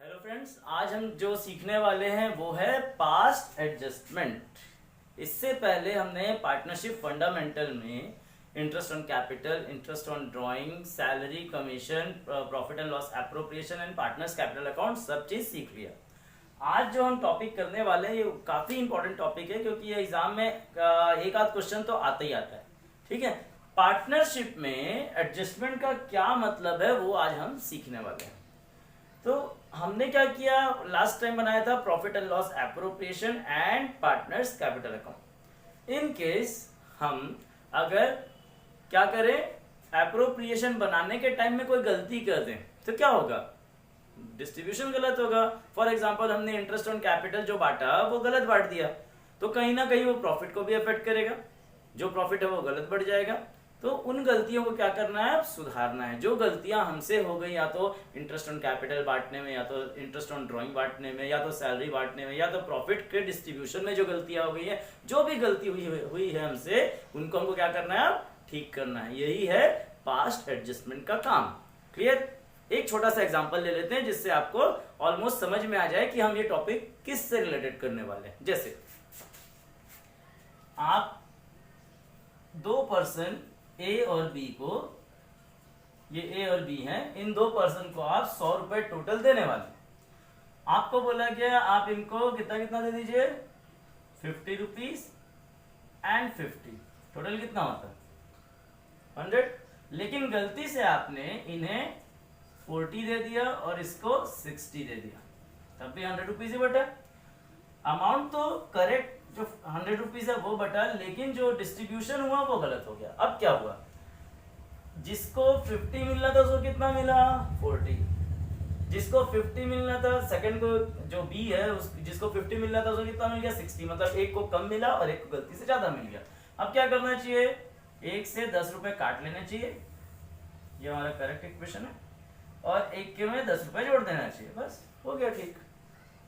Hello friends, आज हम जो सीखने वाले हैं वो है पास्ट एडजस्टमेंट। इससे पहले हमने पार्टनरशिप फंडामेंटल में interest on capital, interest on drawing, salary, commission, profit and loss appropriation and partners capital account सब चीज सीख लिया। आज जो हम टॉपिक करने वाले हैं ये काफी इंपॉर्टेंट टॉपिक है, क्योंकि ये एग्जाम में एक आध क्वेश्चन तो आता ही आता है। ठीक है, पार्टनरशिप में एडजस्टमेंट का क्या मतलब है वो आज हम सीखने वाले हैं। तो हमने क्या किया, लास्ट टाइम बनाया था profit and loss appropriation and partners capital account. In case हम अगर क्या करें, एप्रोप्रिएशन बनाने के टाइम में कोई गलती कर दें तो क्या होगा, डिस्ट्रीब्यूशन गलत होगा। फॉर एग्जांपल हमने इंटरेस्ट ऑन कैपिटल जो बांटा वो गलत बांट दिया, तो कहीं ना कहीं वो प्रॉफिट को भी अफेक्ट करेगा, जो प्रॉफिट है वो गलत बढ़ जाएगा। तो उन गलतियों को क्या करना है, सुधारना है। जो गलतियां हमसे हो गई, या तो इंटरेस्ट ऑन कैपिटल बांटने में, या तो इंटरेस्ट ऑन ड्राइंग बांटने में, या तो सैलरी बांटने में, या तो प्रॉफिट के डिस्ट्रीब्यूशन में जो गलतियां हो गई है, जो भी गलती हुई है हमसे, उनको हमको क्या करना है, ठीक करना है। यही है पास्ट एडजस्टमेंट का काम। क्लियर? एक छोटा सा एग्जांपल ले लेते हैं जिससे आपको ऑलमोस्ट समझ में आ जाए कि हम ये टॉपिक किस से रिलेटेड करने वाले हैं। जैसे आप दो पर्सन ए और बी को, ये ए और बी हैं, इन दो पर्सन को आप 100 रुपए टोटल देने वाले। आपको बोला गया आप इनको कितना कितना दे दीजिए, 50 रुपीज एंड 50, टोटल कितना होता है 100। लेकिन गलती से आपने इन्हें 40 दे दिया और इसको 60 दे दिया, तब भी 100 रुपीज ही बटा। अमाउंट तो करेक्ट, जो 100 रुपीज है वो बटा, लेकिन जो डिस्ट्रीब्यूशन हुआ वो गलत हो गया। अब क्या हुआ, जिसको 50 मिलना था उसको कितना मिला, 40। जिसको 50 मिलना था, सेकंड को जो बी है जिसको 50 मिलना था उसको कितना मिल गया, 60। मतलब एक को कम मिला और एक को गलती से ज्यादा मिल गया। अब क्या करना चाहिए, एक से 10 रुपए काट लेने चाहिए, ये हमारा करेक्ट इक्वेशन है, और एक के में 10 रुपए जोड़ देना चाहिए, बस हो गया ठीक।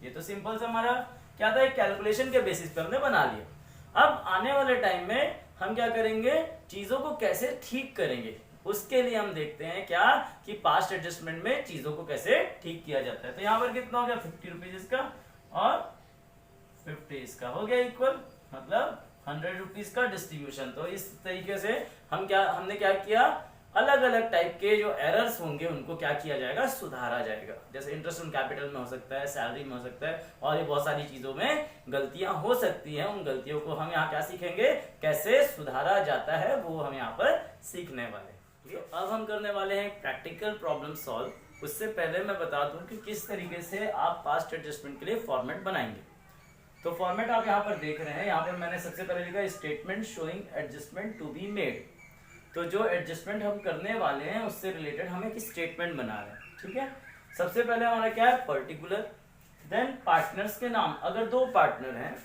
ये तो सिंपल सा हमारा क्या था, एक कैलकुलेशन के बेसिस पे हमने बना लिया। अब आने वाले टाइम में हम क्या करेंगे, चीजों को कैसे ठीक करेंगे, उसके लिए हम देखते हैं क्या कि पास्ट एडजस्टमेंट में चीजों को कैसे ठीक किया जाता है। तो यहां पर कितना हो गया, 50 रुपीज इसका और 50 इसका, हो गया इक्वल, मतलब 100 रुपीज का डिस्ट्रीब्यूशन। तो इस तरीके से हमने क्या किया, अलग अलग टाइप के जो एरर्स होंगे उनको क्या किया जाएगा, सुधारा जाएगा। जैसे इंटरेस्ट ऑन कैपिटल में हो सकता है, सैलरी में हो सकता है, और ये बहुत सारी चीजों में गलतियां हो सकती हैं। उन गलतियों को हम यहाँ क्या सीखेंगे, कैसे सुधारा जाता है, वो हम यहाँ पर सीखने वाले हैं। तो अब हम करने वाले हैं प्रैक्टिकल प्रॉब्लम सॉल्व। उससे पहले मैं बता दूं कि किस तरीके से आप पास्ट एडजस्टमेंट के लिए फॉर्मेट बनाएंगे। तो फॉर्मेट आप यहाँ पर देख रहे हैं, यहाँ पर मैंने सबसे पहले लिखा statement showing adjustment to be made. तो जो एडजस्टमेंट हम करने वाले हैं उससे रिलेटेड हम एक स्टेटमेंट बना रहे हैं। ठीक है, सबसे पहले हमारा क्या है, पर्टिकुलर, देन पार्टनर्स के नाम। अगर दो पार्टनर हैं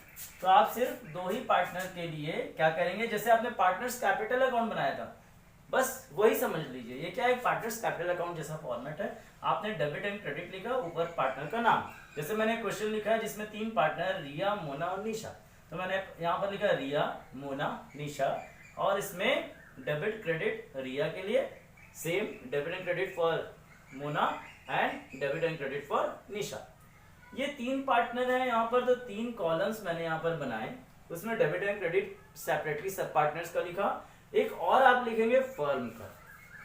तो आप सिर्फ दो ही पार्टनर के लिए क्या करेंगे, जैसे आपने पार्टनर्स कैपिटल अकाउंट बनाया था, बस वही समझ लीजिए। ये क्या है, पार्टनर्स कैपिटल अकाउंट जैसा फॉर्मेट है। आपने डेबिट एंड क्रेडिट लिखा, ऊपर पार्टनर का नाम। जैसे मैंने क्वेश्चन लिखा है जिसमें 3 पार्टनर, रिया, मोना और निशा, तो मैंने यहाँ पर लिखा रिया, मोना, निशा, और इसमें डेबिट क्रेडिट रिया के लिए same, debit and credit for Mona and debit and credit for Nisha. ये 3 पार्टनर हैं यहाँ पर, तो 3 कॉलम्स मैंने यहाँ पर बनाए। उसमें डेबिट एंड क्रेडिट सेपरेटली सब पार्टनर्स का लिखा। एक और आप लिखेंगे फर्म का।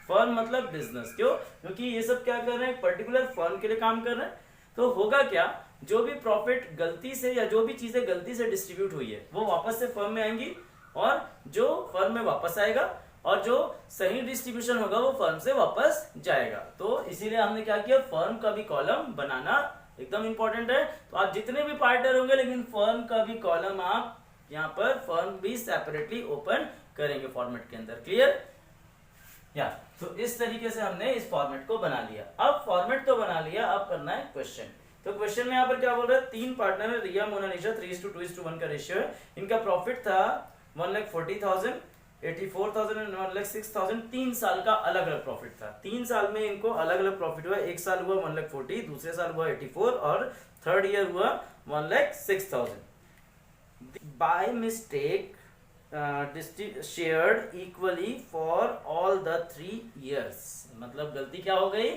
फर्म मतलब बिजनेस, क्यों, क्योंकि ये सब क्या कर रहे हैं, पर्टिकुलर फर्म के लिए काम कर रहे हैं। तो होगा क्या, जो भी प्रॉफिट गलती से या जो भी चीजें गलती से डिस्ट्रीब्यूट हुई है वो वापस से फर्म में आएंगी, और जो फर्म में वापस आएगा और जो सही डिस्ट्रीब्यूशन होगा वो फर्म से वापस जाएगा। तो इसीलिए हमने क्या किया, फर्म का भी कॉलम बनाना एकदम इंपॉर्टेंट है। तो आप जितने भी पार्टनर होंगे, लेकिन फर्म का भी कॉलम आप यहाँ पर फर्म भी सेपरेटली ओपन करेंगे फॉर्मेट के अंदर। क्लियर? या तो इस तरीके से हमने इस फॉर्मेट को बना लिया। अब फॉर्मेट तो बना लिया, अब करना है क्वेश्चन। तो क्वेश्चन में यहाँ पर क्या बोल रहा है, 3 पार्टनर है, रिया, मोना, निशा, 3:2:1 का रेशियो है। इनका प्रॉफिट था 1,40,000, 84,000 एंड 1,06,000। 3 साल का अलग अलग प्रॉफिट था। 3 साल में इनको अलग अलग प्रॉफिट हुआ। एक साल हुआ 1,40,000, दूसरे साल हुआ 84, और थर्ड ईयर हुआ 1,06,000। By mistake shared equally for all the 3 years। मतलब गलती क्या हो गई,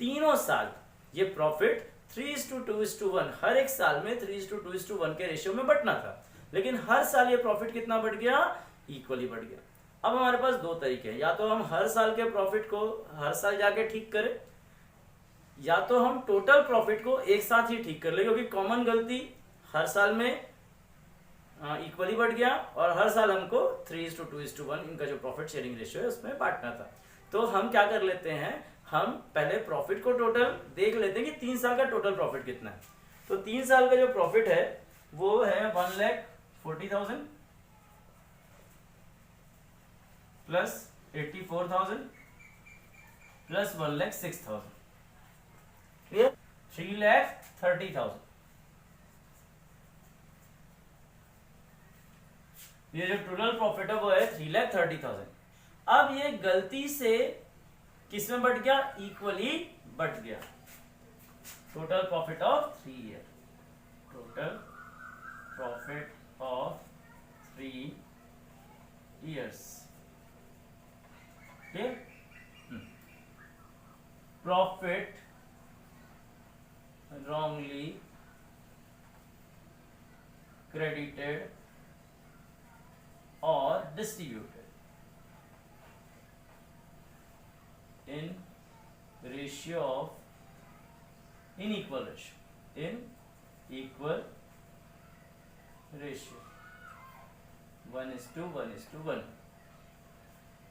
तीनों साल ये प्रॉफिट 3:2:1, हर एक साल में 3:2:1 के रेशियो में बढ़ना था, लेकिन हर साल ये प्रॉफिट कितना बढ़ गया, इक्वली बढ़ गया। अब हमारे पास दो तरीके हैं, या तो हम हर साल के प्रॉफिट को हर साल जाके ठीक करें, या तो हम टोटल प्रॉफिट को एक साथ ही ठीक कर ले, क्योंकि कॉमन गलती हर साल में इक्वली बढ़ गया और हर साल हमको 3:2:1 इनका जो प्रॉफिट शेयरिंग रेशियो है उसमें बांटना था। तो हम क्या कर लेते हैं, हम पहले प्रॉफिट को टोटल देख लेते हैं कि 3 साल का टोटल प्रॉफिट कितना है। तो 3 साल का जो प्रॉफिट है वो है 1,40,000 प्लस 84,000 प्लस 1,06,000, क्लियर, 3,30,000। ये जो टोटल प्रॉफिट है वो है 3,30,000। अब ये गलती से किसमें बढ़ गया, इक्वली बढ़ गया। Total profit of 3 year, total profit of 3 years, profit wrongly credited or distributed in ratio of in equal ratio 1:1:1।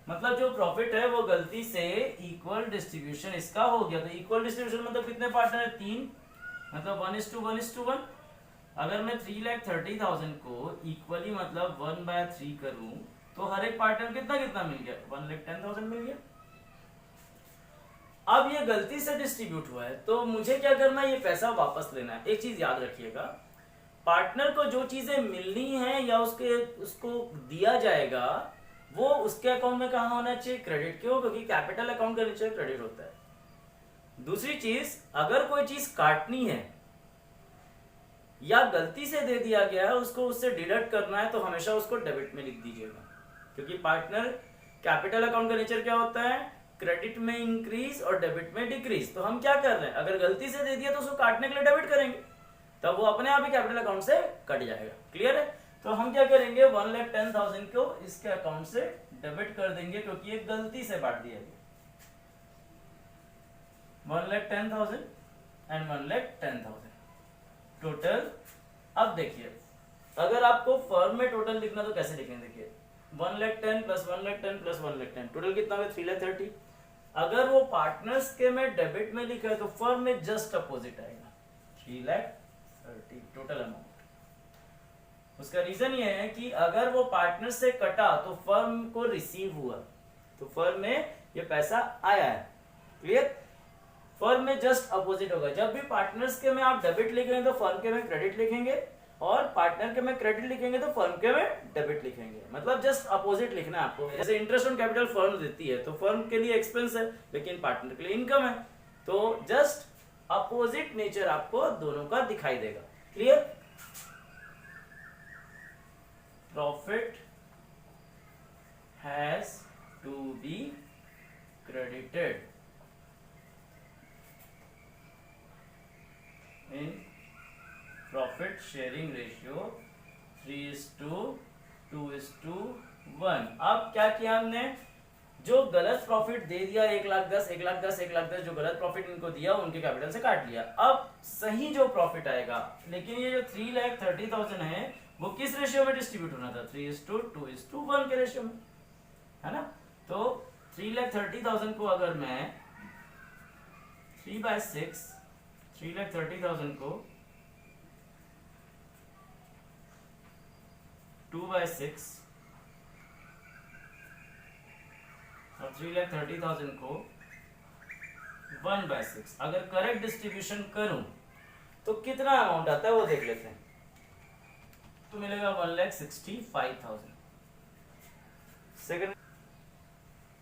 मतलब जो प्रॉफिट है वो गलती से इक्वल डिस्ट्रीब्यूशन इसका हो गया। तो इक्वल डिस्ट्रीब्यूशन मतलब कितने पार्टनर है, 3, मतलब 1:1:1। अगर मैं 3,30,000 को इक्वली मतलब 1/3 करूं तो हर एक पार्टनर कितना कितना मिल गया, 1,10,000 मिल गया। अब ये गलती से डिस्ट्रीब्यूट हुआ है तो मुझे क्या करना है, ये पैसा वापस लेना है। एक चीज याद रखिएगा, पार्टनर को जो चीजें मिलनी है या उसको दिया जाएगा वो उसके अकाउंट में कहां होना चाहिए, क्रेडिट। क्यों, क्योंकि कैपिटल अकाउंट का नीचे क्रेडिट होता है। दूसरी चीज, अगर कोई चीज काटनी है या गलती से दे दिया गया है उसको उससे डिडक्ट करना है तो हमेशा उसको डेबिट में लिख दीजिएगा, क्योंकि पार्टनर कैपिटल अकाउंट का नेचर क्या होता है, क्रेडिट में इंक्रीज और डेबिट में डिक्रीज। तो हम क्या कर रहे हैं, अगर गलती से दे दिया तो उसको काटने के लिए डेबिट करेंगे, तब वो अपने आप ही कैपिटल अकाउंट से कट जाएगा। क्लियर है। तो हम क्या करेंगे, 1,10,000 को इसके अकाउंट से डेबिट कर देंगे क्योंकि ये गलती से बांट दिया गया। 1,10,000 एंड 1,10,000 टोटल। अब देखिए, अगर आपको फर्म में टोटल लिखना तो कैसे लिखेंगे, देखिए 1,10,000 प्लस 1,10,000 प्लस 1,10,000 टोटल कितना होगा, 3,30,000। अगर वो पार्टनर्स के में डेबिट में लिखा है तो फर्म में जस्ट अपोजिट आएगा, 3,30,000 टोटल अमाउंट। उसका रीजन ये है कि अगर वो पार्टनर से कटा तो फर्म को रिसीव हुआ, तो फर्म में ये पैसा आया है। क्लियर। फर्म में जस्ट अपोजिट होगा, जब भी पार्टनर्स के में आप डेबिट लिखेंगे तो फर्म के में क्रेडिट लिखेंगे, और पार्टनर के में क्रेडिट लिखेंगे तो फर्म के में डेबिट लिखेंगे। मतलब जस्ट अपोजिट लिखना है आपको। जैसे इंटरेस्ट ऑन कैपिटल फर्म देती है तो फर्म के लिए एक्सपेंस है लेकिन पार्टनर के लिए इनकम है, तो जस्ट अपोजिट नेचर आपको दोनों का दिखाई देगा। Clear. Profit has to be credited in profit sharing ratio 3:2:1। अब क्या किया हमने, जो गलत प्रॉफिट दे दिया 1,10,000 1,10,000 1,10,000 जो गलत प्रॉफिट इनको दिया उनके कैपिटल से काट लिया। अब सही जो प्रॉफिट आएगा, लेकिन ये जो 3,30,000 है वो किस रेशियो में डिस्ट्रीब्यूट होना था, 3:2:1 के रेशियो में, है ना। तो 3,30,000 को अगर मैं 3/6 3,30,000 को 2/6 और 3,30,000 को 1/6 अगर करेक्ट डिस्ट्रीब्यूशन करूं तो कितना अमाउंट आता है वो देख लेते हैं। तो मिलेगा 1,65,000। सेकंड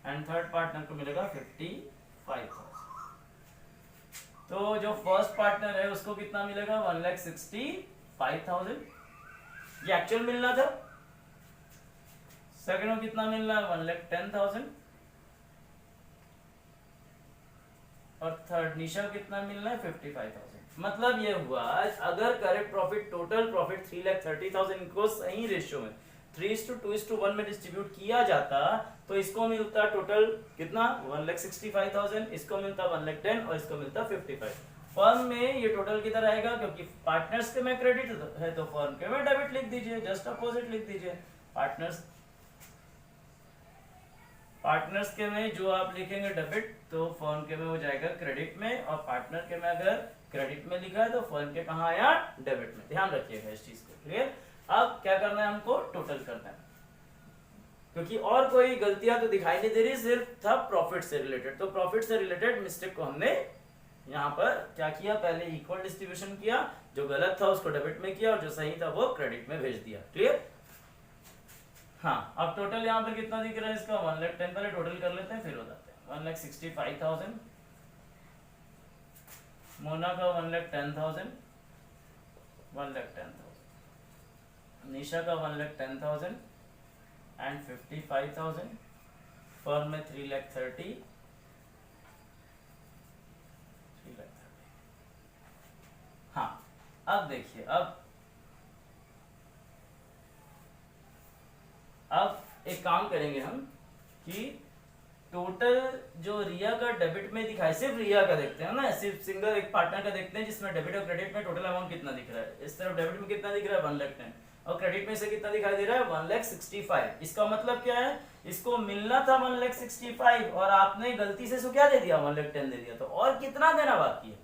एंड थर्ड पार्टनर को मिलेगा 55,000। तो जो फर्स्ट पार्टनर है उसको कितना मिलेगा, 1,65,000, ये एक्चुअल मिलना था। सेकंड को कितना मिलना है, 1,10,000। और थर्ड निशा को कितना मिलना है 55,000। मतलब ये हुआ अगर करेक्ट प्रॉफिट टोटल प्रॉफिट 3,30,000 को सही रेशियो में 3:2:1 में डिस्ट्रीब्यूट किया जाता तो इसको मिलता टोटल कितना 1,65,000, इसको मिलता 1,10,000 और इसको मिलता 55। फर्म में ये टोटल किधर आएगा, क्योंकि पार्टनर्स के में क्रेडिट है तो फर्म के में डेबिट लिख दीजिए, जस्ट अपोजिट लिख दीजिए। पार्टनर्स के में जो आप लिखेंगे डेबिट तो फर्म के में हो जाएगा क्रेडिट में, और पार्टनर के में अगर क्रेडिट में लिखा है तो फर्म के कहाँ आया डेबिट में। ध्यान रखिएगा इस चीज को। क्लियर। अब क्या करना है हमको टोटल करना है, क्योंकि और कोई गलतियां तो दिखाई नहीं दे रही, सिर्फ था प्रॉफिट से रिलेटेड। तो प्रॉफिट से रिलेटेड मिस्टेक को हमने यहाँ पर क्या किया, पहले इक्वल डिस्ट्रीब्यूशन किया, जो गलत था उसको डेबिट में किया और जो सही था वो क्रेडिट में भेज दिया। क्लियर। हाँ, अब टोटल यहाँ पर कितना दिख रहा है इसका 1,10,000। पहले टोटल कर लेते हैं फिर हो जाते हैं। 1,65,000, मोना का 1,10,000, 1,10,000, निशा का 1,10,000 एंड 55,000, फर्म में 3,30,000। हाँ, अब देखिए, अब एक काम करेंगे हम कि टोटल जो रिया का डेबिट में दिखा है, सिर्फ रिया का देखते हैं ना, सिर्फ सिंगल एक पार्टनर का देखते हैं जिसमें डेबिट और क्रेडिट में टोटल अमाउंट कितना दिख रहा है। इस तरफ डेबिट में कितना दिख रहा है 1,10,000 और क्रेडिट में से कितना दिखाई दे रहा है 1,65,000। इसका मतलब क्या है, इसको मिलना था 1,65,000 और आपने गलती से इसको क्या दे दिया 1,10,000 दे दिया, तो और कितना देना बाकी है।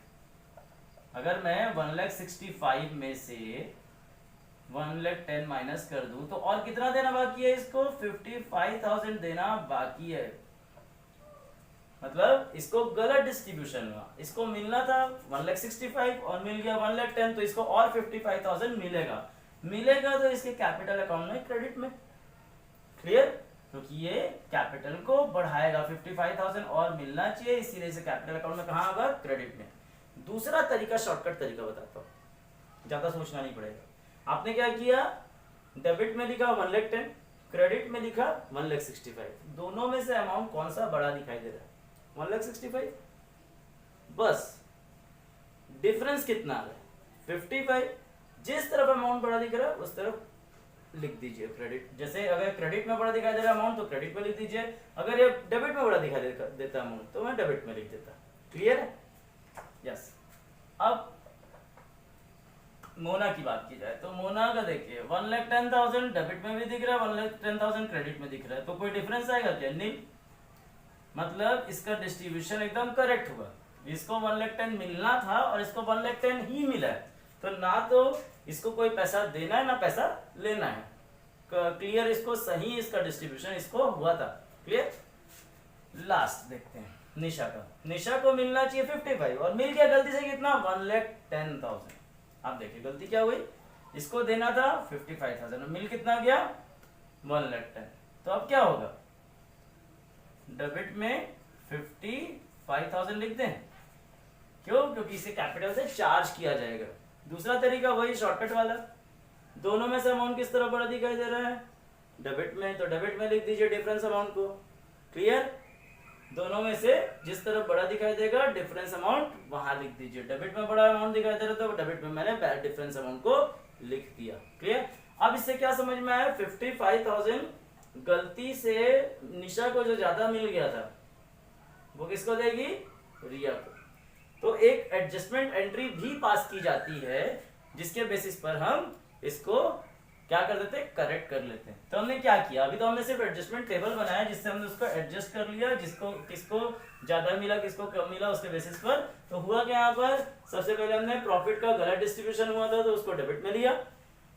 अगर मैं 1,65,000 में से 1,10,000 माइनस कर दूं तो और कितना देना बाकी है, इसको 55,000 देना बाकी है। मतलब इसको गलत डिस्ट्रीब्यूशन हुआ, इसको मिलना था 1,65,000 और मिल गया 1,10,000, तो इसको और 55,000 मिलेगा तो इसके कैपिटल अकाउंट में क्रेडिट में। क्लियर। क्योंकि ये कैपिटल को बढ़ाएगा, 55,000 और मिलना चाहिए, इसीलिए इसे कैपिटल अकाउंट में कहाँ होगा क्रेडिट में। दूसरा तरीका, शॉर्टकट तरीका बताता हूँ, ज्यादा सोचना नहीं पड़ेगा। आपने क्या किया, डेबिट में लिखा 1,10,000, क्रेडिट में लिखा 1,65,000, दोनों में से अमाउंट कौन सा बड़ा दिखाई दे रहा है 1,65,000। बस डिफरेंस कितना है 55। जिस तरफ अमाउंट बड़ा दिख रहा है उस तरफ लिख दीजिए क्रेडिट। जैसे अगर क्रेडिट में बड़ा दिखाई दे रहा है अमाउंट तो क्रेडिट में लिख दीजिए, अगर ये डेबिट में बड़ा दिखाई देता अमाउंट तो मैं डेबिट में लिख देता। क्लियर है। यस। अब मोना की बात की जाए तो मोना का देखिए 1,10,000 डेबिट में भी दिख रहा है, 1,10,000 क्रेडिट में दिख रहा है, तो कोई डिफरेंस आएगा क्या, नहीं। मतलब इसका डिस्ट्रीब्यूशन एकदम करेक्ट हुआ। इसको 1,10,000 मिलना था और इसको 1,10,000 ही मिला है, तो ना तो इसको कोई पैसा देना है ना पैसा लेना है। क्लियर। इसको सही इसका डिस्ट्रीब्यूशन इसको हुआ था। क्लियर। लास्ट देखते हैं निशा का। निशा को मिलना चाहिए 55 और मिल गया गलती से कितना 1,10,000। आप देखिए गलती क्या हुई, इसको देना था 55,000 और मिल कितना गया 1,10,000। तो अब क्या होगा, डेबिट में 55,000 लिख दें। क्यों, क्योंकि इसे कैपिटल से चार्ज किया जाएगा। दूसरा तरीका वही शॉर्टकट वाला, दोनों में से अमाउंट किस तरह बड़ा दिखाई दे रहा है डेबिट में, तो डेबिट में लिख दीजिए डिफरेंस अमाउंट को। क्लियर। दोनों में से जिस तरफ बड़ा दिखाई देगा डिफरेंस अमाउंट वहां लिख दीजिए। डेबिट में बड़ा अमाउंट दिखाई दे रहा था तो डेबिट में मैंने डिफरेंस अमाउंट को लिख दिया। क्लियर। अब इससे क्या समझ में आया, 55,000 गलती से निशा को जो ज्यादा मिल गया था वो किसको देगी, रिया को। तो एक एडजस्टमेंट एंट्री भी पास की जाती है जिसके बेसिस पर हम इसको क्या कर देते हैं, करेक्ट कर लेते हैं। तो हमने क्या किया, अभी तो हमने सिर्फ एडजस्टमेंट टेबल बनाया जिससे हमने उसको एडजस्ट कर लिया, जिसको किसको ज्यादा मिला किसको कम मिला उसके बेसिस पर। तो हुआ क्या, यहाँ पर सबसे पहले हमने प्रॉफिट का गलत डिस्ट्रीब्यूशन हुआ था तो उसको डेबिट में लिया,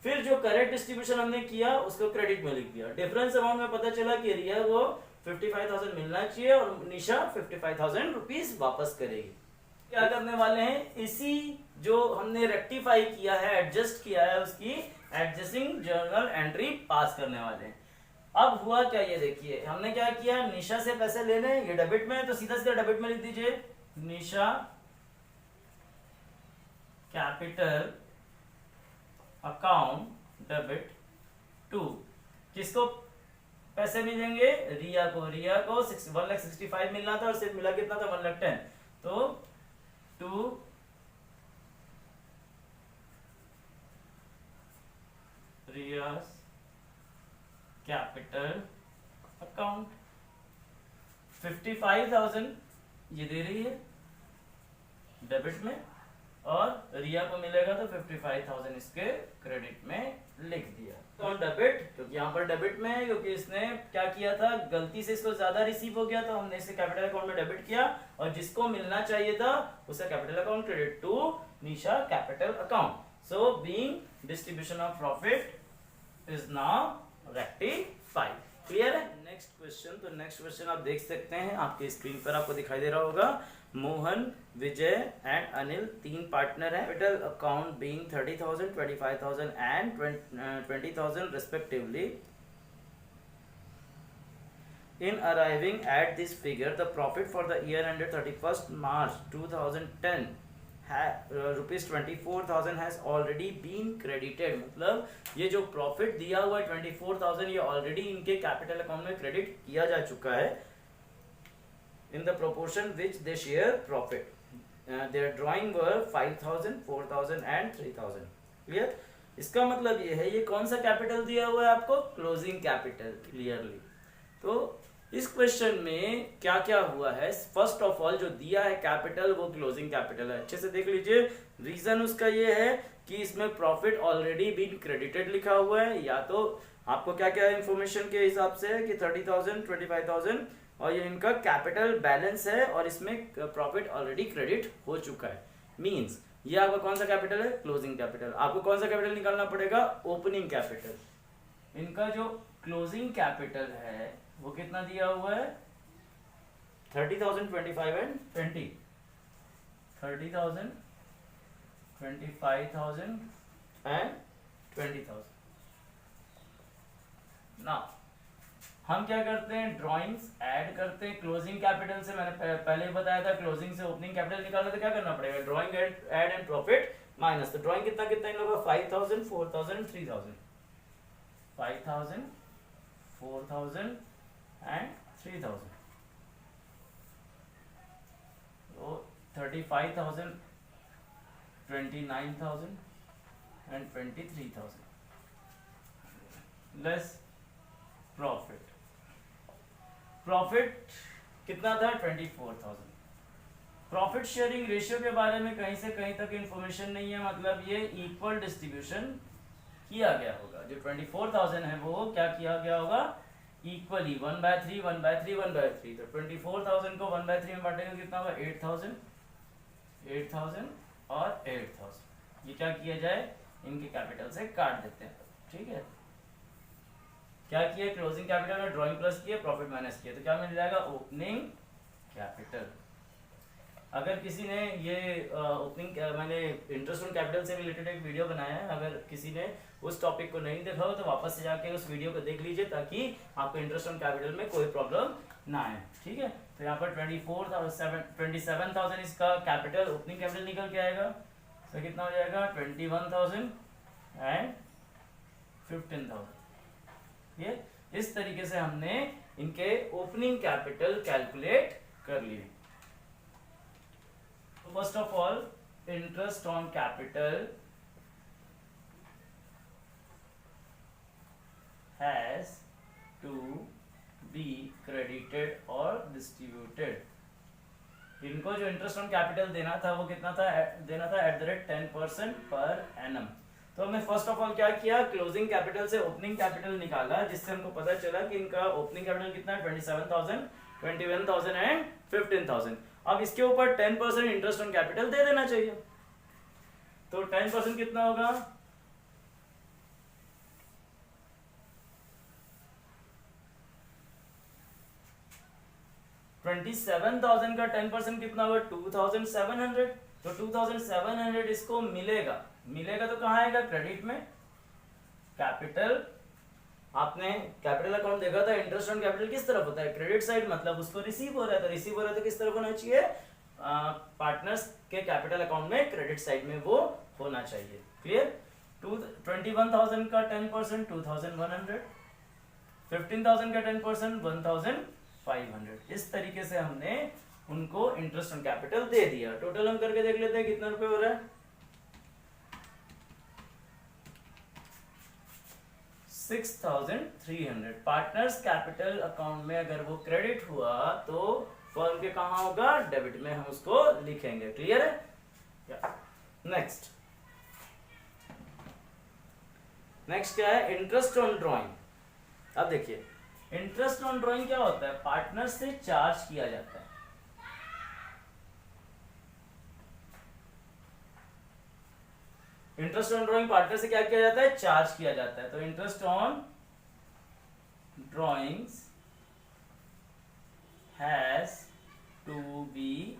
फिर जो करेक्ट डिस्ट्रीब्यूशन हमने किया उसको क्रेडिट में लिख दिया। डिफरेंस अमाउंट में पता चला कि रिया को 55,000 मिलना चाहिए और निशा 55,000 रुपीज वापस करेगी। क्या करने वाले हैं, इसी जो हमने रेक्टिफाई किया है एडजस्ट किया है उसकी एडजस्टिंग जर्नल एंट्री पास करने वाले हैं। अब हुआ क्या, ये देखिए हमने क्या किया, निशा से पैसे लेने, ये डेबिट में है तो सीधा सीधा डेबिट में लिख दीजिए निशा कैपिटल अकाउंट डेबिट टू। किसको पैसे मिलेंगे, रिया को। रिया को 1,65,000 मिलना था और सिर्फ मिला कितना था 1,10,000, तो 55,000 ये दे रही है डेबिट में, और रिया को मिलेगा तो 55,000 इसके क्रेडिट में लिख दिया। तो डेबिट, क्योंकि यहाँ पर डेबिट में है, क्योंकि इसने क्या किया था, गलती से इसको ज्यादा रिसीव हो गया तो हमने इसे कैपिटल अकाउंट में डेबिट किया, और जिसको मिलना चाहिए था उसे capital account credit to Nisha capital account. So being distribution of profit is now rectified. Clear है? नेक्स्ट क्वेश्चन, तो नेक्स्ट क्वेश्चन आप देख सकते हैं आपके स्क्रीन पर, आपको दिखाई दे रहा होगा। मोहन, विजय एंड अनिल 3 पार्टनर हैं। Capital account being 30,000, 25,000 and 20,000 respectively. In arriving at this figure, the profit for the year ended 31st March 2010 rupees 24,000 has already been credited। मतलब ये जो प्रॉफिट दिया हुआ है 24,000 ये ऑलरेडी इनके कैपिटल अकाउंट में क्रेडिट किया जा चुका है in the proportion which they share profit. Their drawing were 5,000, 4,000 and 3,000. Clear? इसका मतलब ये है, ये कौन सा कैपिटल दिया हुआ है आपको, क्लोजिंग कैपिटल। क्लियरली तो इस क्वेश्चन में क्या क्या हुआ है, फर्स्ट ऑफ ऑल जो दिया है कैपिटल वो क्लोजिंग कैपिटल है। अच्छे से देख लीजिए, रीजन उसका ये है कि इसमें प्रॉफिट ऑलरेडी बीन क्रेडिटेड लिखा हुआ है, या तो आपको क्या क्या इन्फॉर्मेशन के हिसाब से है कि 30,000, 25,000 और ये इनका कैपिटल बैलेंस है और इसमें प्रॉफिट ऑलरेडी क्रेडिट हो चुका है। मींस ये आपका कौन सा कैपिटल है, क्लोजिंग कैपिटल। आपको कौन सा कैपिटल निकालना पड़ेगा, ओपनिंग कैपिटल। इनका जो क्लोजिंग कैपिटल है वो कितना दिया हुआ है, 30,000, 25 एंड 20। 30,000, 25,000 एंड 20,000। नाउ हम क्या करते हैं, ड्राइंग्स ऐड करते हैं क्लोजिंग कैपिटल से। मैंने पहले ही बताया था क्लोजिंग से ओपनिंग कैपिटल निकालना तो क्या करना पड़ेगा, drawing add and profit minus. तो ड्राइंग कितना कितना इन लोगों का, 5,000, 4,000, 3,000। 5,000, 4,000 एंड 3,000। तो 35,000, 29,000 एंड 23,000 लेस प्रॉफिट। प्रॉफिट कितना था, 24,000। प्रॉफिट शेयरिंग रेशियो के बारे में कहीं से कहीं तक इंफॉर्मेशन नहीं है, मतलब ये इक्वल डिस्ट्रीब्यूशन किया गया होगा। जो 24,000 है वो क्या किया गया होगा, इक्वली 1/3, 1/3, 1/3। तो 24,000 को 1/3 में बांटेंगे कितना होगा, 8,000, 8,000 और 8,000। ये क्या किया जाए, इनके कैपिटल से काट देते हैं। ठीक है, क्या किया, क्लोजिंग कैपिटल में ड्राइंग प्लस किया, प्रॉफिट माइनस किया, तो क्या मिल जाएगा, ओपनिंग कैपिटल। अगर किसी ने ये ओपनिंग, मैंने इंटरेस्ट ऑन कैपिटल से रिलेटेड एक वीडियो बनाया है, अगर किसी ने उस टॉपिक को नहीं देखा हो तो वापस से जाके उस वीडियो को देख लीजिए, ताकि आपको इंटरेस्ट ऑन कैपिटल में कोई प्रॉब्लम ना आए। ठीक है, तो यहाँ पर 27,000 इसका कैपिटल, ओपनिंग कैपिटल निकल के आएगा। तो कितना हो जाएगा, 21,000 एंड 15,000। ये इस तरीके से हमने इनके ओपनिंग कैपिटल कैलकुलेट कर लिए। First of all, interest on capital has to be credited और डिस्ट्रीब्यूटेड। इनको जो इंटरेस्ट ऑन कैपिटल देना था वो कितना था, देना था @10% पर एनम। तो हमने फर्स्ट ऑफ ऑल क्या किया, क्लोजिंग कैपिटल से ओपनिंग कैपिटल निकाला, जिससे हमको पता चला कि इनका ओपनिंग कैपिटल कितना है, 27,000, 21,000 एंड 15,000। अब इसके ऊपर 10% इंटरेस्ट ऑन कैपिटल दे देना चाहिए। तो 10% कितना होगा, 27,000 का 10% कितना होगा, 2,700। तो 2,700 इसको मिलेगा। मिलेगा तो कहाँ आएगा, क्रेडिट में। कैपिटल, आपने कैपिटल अकाउंट देखा था, इंटरेस्ट ऑन कैपिटल किस तरफ होता है, क्रेडिट साइड, मतलब उसको रिसीव हो रहा है। तो रिसीव हो रहा है तो किस तरफ होना चाहिए, पार्टनर्स के कैपिटल अकाउंट में क्रेडिट साइड में वो होना चाहिए। क्लियर। 21,000 का 10% 2,100, 15,000 का 10% 1,500। इस तरीके से हमने उनको इंटरेस्ट ऑन कैपिटल दे दिया। टोटल हम करके देख लेते हैं कितना रुपए हो रहा है, 6,300 पार्टनर्स कैपिटल अकाउंट में अगर वो क्रेडिट हुआ तो फर्म के कहाँ होगा, डेबिट में हम उसको लिखेंगे। क्लियर है? नेक्स्ट क्या है, इंटरेस्ट ऑन ड्रॉइंग। अब देखिए इंटरेस्ट ऑन ड्रॉइंग क्या होता है, पार्टनर से चार्ज किया जाता है। इंटरेस्ट ऑन ड्रॉइंग पार्टनर से क्या किया जाता है, चार्ज किया जाता है। तो interest on drawings has to be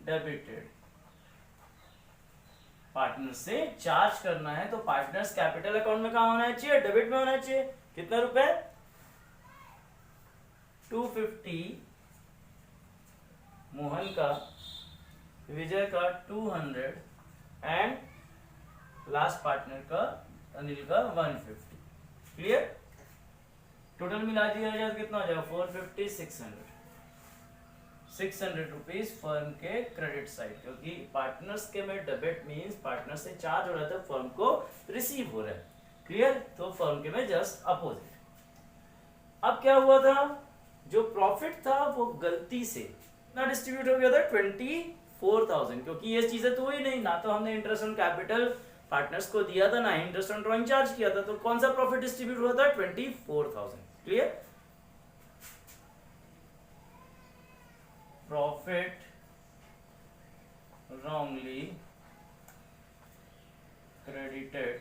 debited. Partner से चार्ज करना है तो पार्टनर्स कैपिटल अकाउंट में कहां होना चाहिए, डेबिट में होना चाहिए। कितना रुपए, 250 मोहन का, विजय का 200 एंड लास्ट पार्टनर का अनिल का 150। क्लियर? टोटल मिला दिया जाए तो कितना हो जाएगा, 450, 600 रुपीज फर्म के क्रेडिट साइड, क्योंकि पार्टनर्स के में डेबिट मींस पार्टनर से चार्ज हो रहा था, फर्म को रिसीव हो रहा है। क्लियर? तो फर्म के में जस्ट अपोजिट। अब क्या हुआ था, जो प्रॉफिट था वो गलती से ना डिस्ट्रीब्यूट हो गया था 24,000, क्योंकि ये चीजें तो हुई नहीं, ना तो हमने इंटरेस्ट ऑन कैपिटल पार्टनर्स को दिया था, ना इंटरेस्ट ऑन ड्रॉइंग चार्ज किया था। तो कौन सा प्रॉफिट डिस्ट्रीब्यूट हुआ था, 24,000। क्लियर? प्रॉफिट wrongly credited,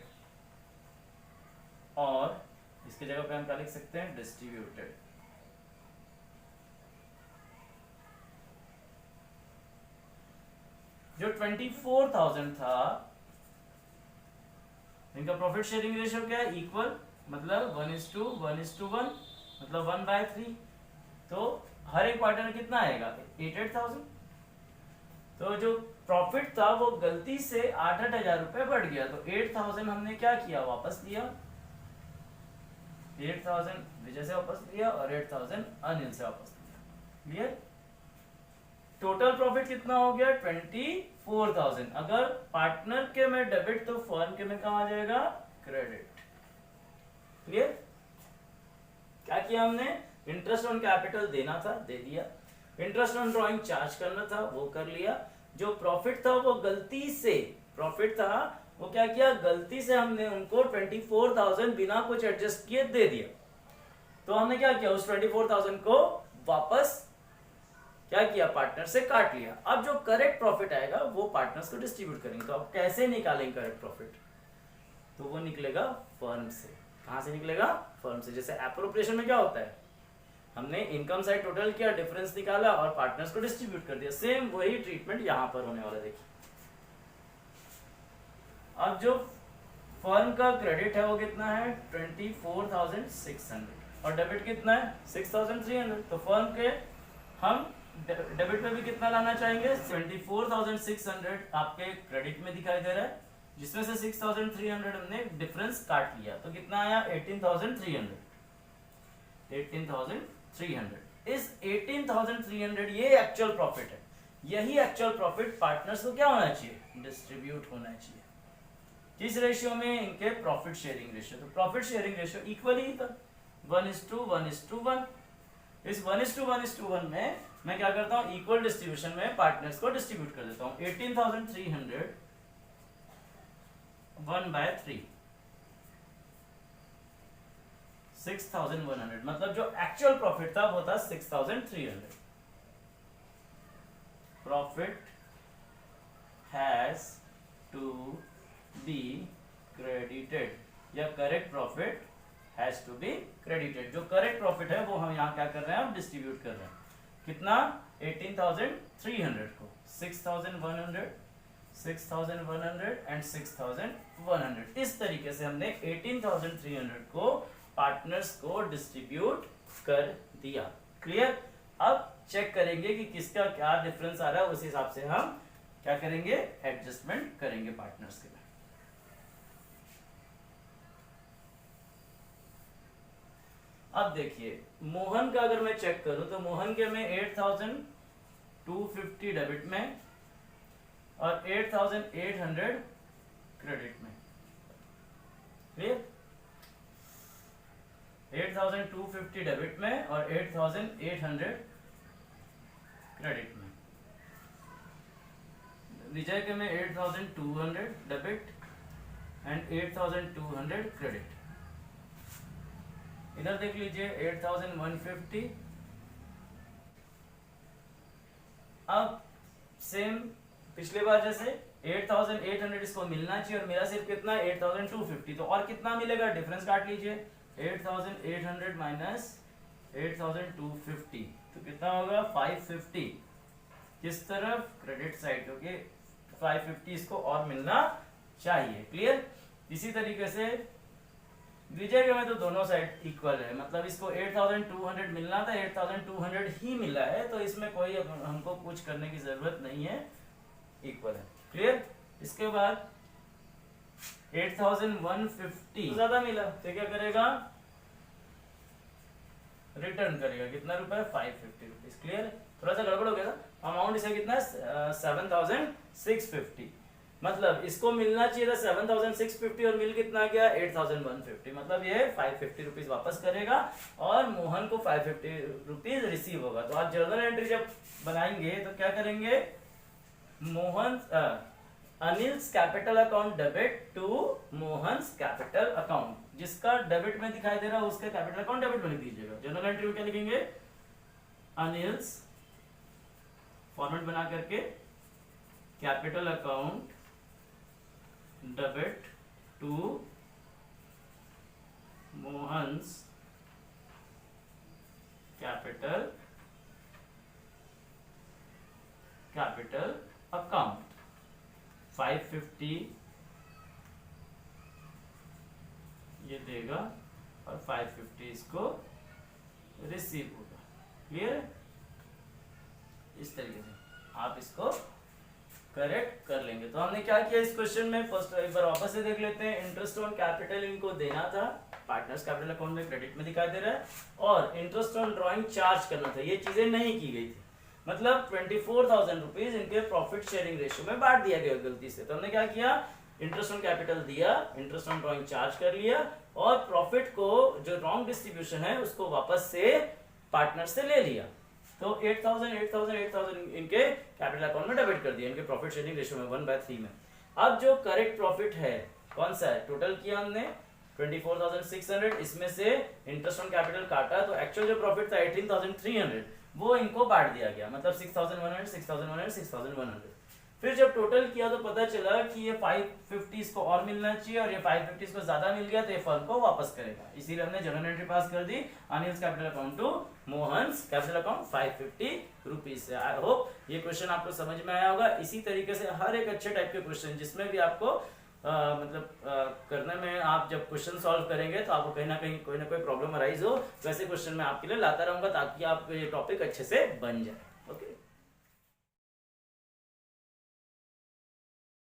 और इसकी जगह पे हम क्या लिख सकते हैं, डिस्ट्रीब्यूटेड। जो 24,000 था इनका प्रॉफिट शेयरिंग रेशियो क्या है, इक्वल, मतलब 1:1:1, मतलब 1/3। तो हर एक पार्टनर कितना आएगा, 8,000। तो जो प्रॉफिट था वो गलती से 8,000 रुपए बढ़ गया, तो 8,000 हमने क्या किया, वापस लिया। 8,000 विजय से वापस लिया और 8,000 अनिल से वापस लिया। क्लियर? टोटल प्रॉफिट कितना हो गया, 24,000। अगर पार्टनर के में डेबिट तो फर्म के में कहाँ आ जाएगा, क्रेडिट। क्लियर? क्या किया हमने, इंटरेस्ट ऑन कैपिटल देना था, दे दिया। इंटरेस्ट ऑन ड्रॉइंग चार्ज करना था, वो कर लिया। जो प्रॉफिट था वो गलती से, प्रॉफिट था वो क्या किया, गलती से हमने उनको 24,000 बिना कुछ एडजस्ट किए दे दिया। तो हमने क्या किया, उस 24,000 को वापस क्या किया, पार्टनर से काट लिया। अब जो करेक्ट प्रॉफिट आएगा वो पार्टनर्स को डिस्ट्रीब्यूट करेंगे। तो अब कैसे निकालेंगे करेक्ट प्रॉफिट, तो वो निकलेगा फर्म से। कहां से निकलेगा, फर्म से। जैसे एप्रोप्रिएशन में क्या होता है, हमने इनकम साइड टोटल किया, डिफरेंस निकाला और पार्टनर्स को डिस्ट्रीब्यूट कर दिया। सेम वही ट्रीटमेंट यहां पर होने वाला। देखिए अब जो फर्म का क्रेडिट है वो कितना है, 24,600 और डेबिट कितना है, 6,300। तो फर्म के हम डेबिट में भी कितना लाना चाहेंगे, 24,600 आपके क्रेडिट में दिखाई दे रहा है, जिसमें से 6,300 हमने डिफरेंस काट लिया। तो कितना आया, 18,300। 18,300। इस 18,300 ये एक्चुअल प्रॉफिट है। यही एक्चुअल प्रॉफिट पार्टनर्स को क्या होना चाहिए, डिस्ट्रीब्यूट होना चाहिए। किस रेशियो में, इनके प्रॉफिट शेयरिंग रेशियो। तो प्रॉफिट शेयरिंग रेशियो इक्वल ही था, 1:1:1। इस 1:1:1 में मैं क्या करता हूं, इक्वल डिस्ट्रीब्यूशन में पार्टनर्स को डिस्ट्रीब्यूट कर देता हूं। 18,300 1/3, 6,100, मतलब जो एक्चुअल प्रॉफिट था वो था 6,300। Profit has to be credited, या correct profit has to be credited. जो करेक्ट प्रॉफिट है वो हम यहाँ क्या कर रहे हैं, हम डिस्ट्रीब्यूट कर रहे हैं। कितना, 18,300 को 6,100, 6,100 एंड 6,100। इस तरीके से हमने 18,300 को पार्टनर्स को डिस्ट्रीब्यूट कर दिया। क्लियर? अब चेक करेंगे कि किसका क्या डिफरेंस आ रहा है, उस हिसाब से हम क्या करेंगे, एडजस्टमेंट करेंगे पार्टनर्स के। अब देखिए मोहन का अगर मैं चेक करूं तो मोहन के में 8,250 डेबिट में और 8,800 क्रेडिट में। क्लियर? 8,250 डेबिट में और 8,800 क्रेडिट में। विजय के में 8,200 डेबिट एंड 8,200 क्रेडिट। इधर देख लीजिए 8,150। अब सेम पिछले बार जैसे 8,800 इसको मिलना चाहिए और मेरा सिर्फ कितना है 8,250, तो और कितना मिलेगा डिफरेंस काट लीजिए 8,800 माइनस 8,250 तो कितना होगा 550 किस तरफ क्रेडिट साइड, क्योंकि 550 इसको और मिलना चाहिए। क्लियर। इसी तरीके से विजय के में तो दोनों साइड इक्वल है, मतलब इसको 8,200 मिलना था 8,200 ही मिला है, तो इसमें कोई हमको कुछ करने की जरूरत नहीं है, इक्वल है। क्लियर। इसके बाद 8,150 ज्यादा मिला तो क्या करेगा रिटर्न करेगा, कितना रुपए 550 रुपीज। क्लियर। थोड़ा सा गड़बड़ हो गया था, अमाउंट इसे कितना 7,650, मतलब इसको मिलना चाहिए था 7,650 और मिल कितना गया 8,150, मतलब ये 550 रुपीज वापस करेगा और मोहन को 550 रुपीज रिसीव होगा। तो आप जर्नल एंट्री जब बनाएंगे तो क्या करेंगे, Mohan Anil's capital account debit to Mohan's capital account, जिसका डेबिट में दिखाई दे रहा है उसका कैपिटल अकाउंट डेबिट में लिख दीजिएगा। जर्नल एंट्री में क्या लिखेंगे, अनिल्स फॉर्मेट बना करके capital account debit to Mohan's capital account 550 ये देगा और 550 इसको रिसीव होगा। क्लियर। इस तरीके से आप इसको करेक्ट कर लेंगे। तो हमने क्या किया इस क्वेश्चन में, फर्स्ट एक बार वापस से देख लेते हैं। इंटरेस्ट ऑन कैपिटल इनको देना था, पार्टनर्स कैपिटल अकाउंट में क्रेडिट में दिखाई दे रहा है, और इंटरेस्ट ऑन ड्रॉइंग चार्ज करना था, ये चीजें नहीं की गई थी, मतलब 24,000 रुपीज इनके प्रॉफिट शेयरिंग रेशियो में बांट दिया गया गलती से। तो हमने क्या किया, इंटरेस्ट ऑन कैपिटल दिया, इंटरेस्ट ऑन ड्रॉइंग चार्ज कर लिया और प्रॉफिट को जो रॉन्ग डिस्ट्रीब्यूशन है उसको वापस से पार्टनर से ले लिया। तो 8,000 इनके कैपिटल अकाउंट में डेबिट कर दिया, इनके प्रॉफिट शेयरिंग रेशियो में 1/3 में। अब जो करेक्ट प्रॉफिट है कौन सा है, टोटल किया हमने 24,600, इसमें से इंटरेस्ट ऑन कैपिटल काटा तो एक्चुअल जो प्रॉफिट था 18,300 वो इनको बांट दिया गया, मतलब 6,100 6,100 6,100। फिर जब टोटल किया तो पता चला कि ये 550 इसको और मिलना चाहिए और ये 550 इसको ज्यादा मिल गया तो ये फर्म को वापस करेगा, इसीलिए हमने जर्नल एंट्री पास कर दी Anil's capital account to Mohan's capital account 550 rupees से। आई होप ये क्वेश्चन आपको समझ में आया होगा। इसी तरीके से हर एक अच्छे टाइप के क्वेश्चन जिसमें भी आपको करने में, आप जब क्वेश्चन सॉल्व करेंगे तो आपको कहीं ना कहीं कोई ना कोई प्रॉब्लम अराइज हो, वैसे क्वेश्चन मैं आपके लिए लाता रहूंगा ताकि आप ये टॉपिक अच्छे से बन जाए।